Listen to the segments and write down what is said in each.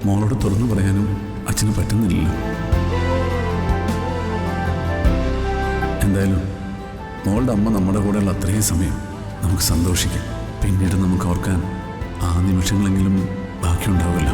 മോളോട് തുറന്നു പറയാനും അച്ഛന് പറ്റുന്നില്ലല്ലോ. എന്തായാലും മോളുടെ അമ്മ നമ്മുടെ കൂടെയുള്ള അത്രയും സമയം നമുക്ക് സന്തോഷിക്കാം. പിന്നീട് നമുക്ക് ഓർക്കാൻ ആ നിമിഷങ്ങളെങ്കിലും ബാക്കിയുണ്ടാവില്ല.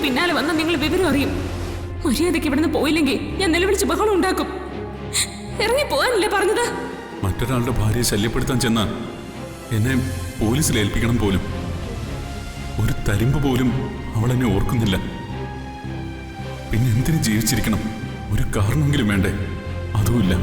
പിന്നാലെ വന്ന നിങ്ങൾ വിവരം അറിയും. മര്യാദയ്ക്ക് ഇവിടുന്ന് പോയില്ലെങ്കിൽ ഞാൻ നിലവിളിച്ച് ബഹളം ഉണ്ടാക്കും. ഇറങ്ങി പോകാനല്ലേ പറഞ്ഞത്? മറ്റൊരാളുടെ ഭാര്യയെ ശല്യപ്പെടുത്താൻ ചെന്ന എന്നെ പോലീസിൽ ഏൽപ്പിക്കണം പോലും. ഒരു തരിമ്പ് പോലും അവൾ എന്നെ ഓർക്കുന്നില്ല. പിന്നെ എന്തിനു ജീവിച്ചിരിക്കണം? ഒരു കാരണമെങ്കിലും വേണ്ടേ? അതുമില്ല.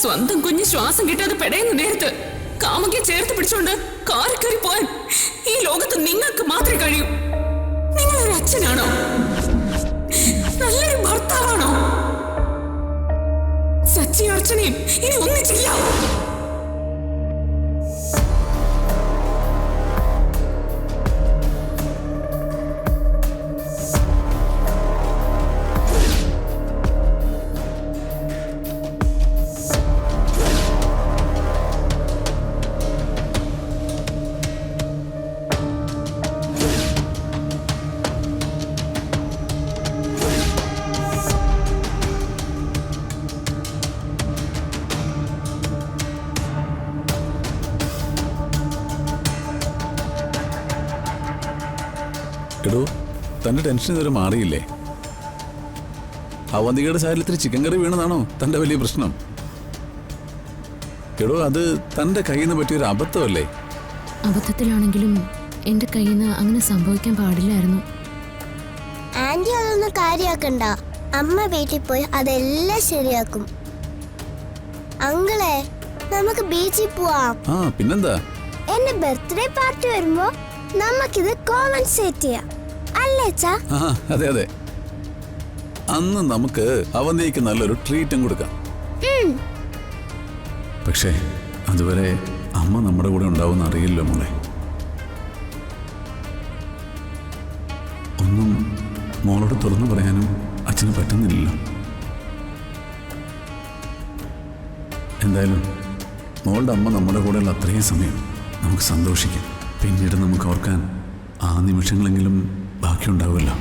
സ്വന്തം കുഞ്ഞ് ശ്വാസം കിട്ടാതെ പെടയുന്ന നേരത്ത് കാമുകിയെ ചേർത്ത് പിടിച്ചോണ്ട് കാറി കയറി പോവാൻ ഈ ലോകത്ത് നിങ്ങൾക്ക് മാത്രമേ കഴിയൂ. നിങ്ങളൊരു അച്ഛനാണോ? നല്ലൊരു ഭർത്താവാണോ? സച്ചിയും അർച്ചനയും ഇനി ഒന്നിച്ചില്ല. എടോ, തന്റെ ടെൻഷൻ ഇതുവരെ മാറിയില്ലേ? അവന്തികയുടെ ശരീരത്തിൽ ചിക്കൻ കറി വീണതാണോ തന്റെ വലിയ പ്രശ്നം? എടോ, അത് തന്റെ കയ്യിൽ നിന്ന് പറ്റിയൊരു അബദ്ധമല്ലേ? അബദ്ധത്തിലാണെങ്കിലും എന്റെ കയ്യിൽ നിന്ന് അങ്ങനെ സംഭവിക്കാൻ പാടില്ലായിരുന്നു. ആന്റി അതൊന്നും കാര്യാക്കണ്ട. അമ്മ വീട്ടിൽ പോയി അതെല്ലാം ശരിയാക്കും. അങ്കിളെ, നമുക്ക് ബീച്ചിൽ പോവാം. ആ, പിന്നെന്താ? എന്റെ ബർത്ത്ഡേ പാർട്ടി വരുമ്പോ നമുക്കിത് കോമ്പൻസേറ്റ് ചെയ്യാം, അല്ലേ അച്ഛാ? ആ, അതെ അതെ. അന്ന് നമുക്ക് അവന്തിക്ക് നല്ലൊരു ട്രീറ്റും കൊടുക്കാം. പക്ഷേ അതുവരെ അമ്മ നമ്മുടെ കൂടെ ഉണ്ടാവുമെന്ന് അറിയില്ലോ മോളെ. ഒന്നും മോളോട് തുറന്നു പറയാനും അച്ഛന് പറ്റുന്നില്ലല്ലോ. എന്തായാലും മോളുടെ അമ്മ നമ്മുടെ കൂടെയുള്ള അത്രയും സമയം നമുക്ക് സന്തോഷിക്കാം. പിന്നീട് നമുക്ക് ഓർക്കാൻ ആ നിമിഷങ്ങളെങ്കിലും ബാക്കിയുണ്ടാവുമല്ലോ.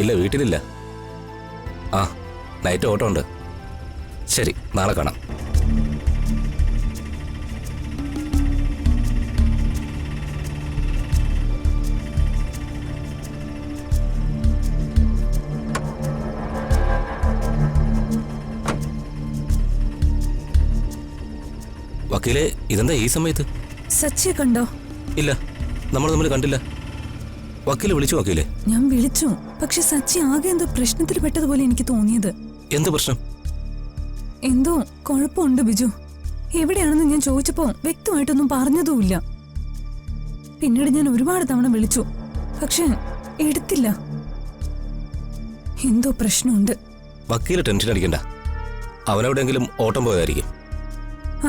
ഇല്ല, വീട്ടിലില്ല. ആ നൈറ്റ് ഓട്ടോ ഉണ്ട്. ശരി, നാളെ കാണാം. വക്കീലെ, ഇതെന്താ ഈ സമയത്ത്? സച്ചിയെ കണ്ടോ? ഇല്ല, നമ്മൾ തമ്മിൽ കണ്ടില്ല. വക്കീല് വിളിച്ചു വക്കീലെ? ഞാൻ വിളിച്ചു, പക്ഷെ സച്ചി ആകെ എന്തോ പ്രശ്നത്തിൽ പെട്ടതുപോലെ എനിക്ക് തോന്നിയത്. എന്ത് പ്രശ്നം? എന്തോ കുഴപ്പമുണ്ട് ബിജു. എവിടെയാണെന്ന് ഞാൻ ചോദിച്ചപ്പോ വ്യക്തമായിട്ടൊന്നും പറഞ്ഞതുമില്ല. പിന്നീട് ഞാൻ ഒരുപാട് തവണ വിളിച്ചു, പക്ഷെ എടുത്തില്ല. എന്തോ പ്രശ്നമുണ്ട്. വക്കീല് ടെൻഷൻ അടിക്കണ്ട, അവനെവിടെയെങ്കിലും ഓട്ടം പോയതായിരിക്കും.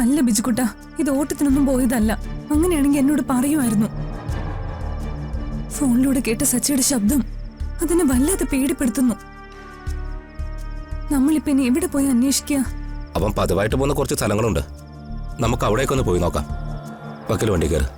അല്ല ബിജുക്കുട്ട, ഇത് ഓട്ടത്തിനൊന്നും പോയതല്ല. അങ്ങനെയാണെങ്കിൽ എന്നോട് പറയുമായിരുന്നു. ഫോണിലൂടെ കേട്ട സച്ചിയുടെ ശബ്ദം അതിനെ വല്ലാതെ പേടിപ്പെടുത്തുന്നു. നമ്മളിപ്പോ ഇനി എവിടെ പോയി അന്വേഷിക്കുക? അവൻ പതിവായിട്ട് പോകുന്ന കുറച്ച് സ്ഥലങ്ങളുണ്ട്, നമുക്ക് അവിടേക്കൊന്ന് പോയി നോക്കാം. വക്കീൽ വണ്ടി കയറി.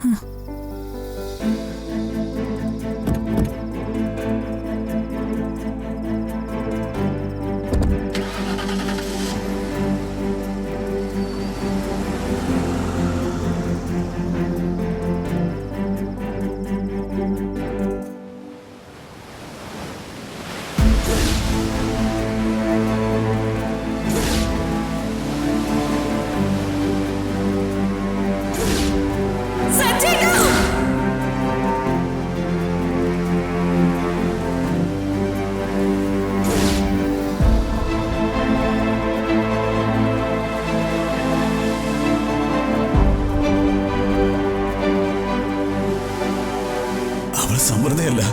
സമൃദ്ധയല്ല,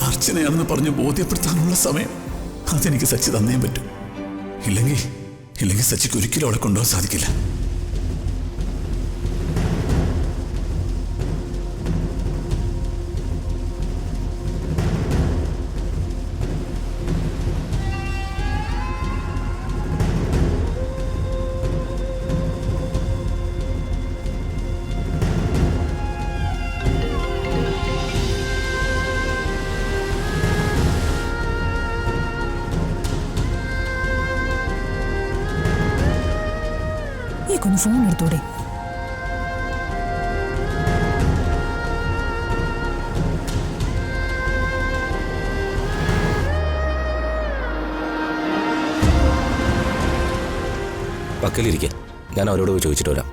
അർച്ചനയാണെന്ന് പറഞ്ഞ് ബോധ്യപ്പെടുത്താനുള്ള സമയം അതെനിക്ക് സച്ചി തന്നേ പറ്റൂ. ഇല്ലെങ്കിൽ സച്ചിക്ക് ഒരിക്കലും അവിടെ കൊണ്ടുപോകാൻ സാധിക്കില്ല. നീക്കൊന്ന് ഫോൺ എടുത്തോടെ. വക്കീലിരിക്കെ, ഞാൻ അവരോട് പോയി ചോദിച്ചിട്ട് വരാം.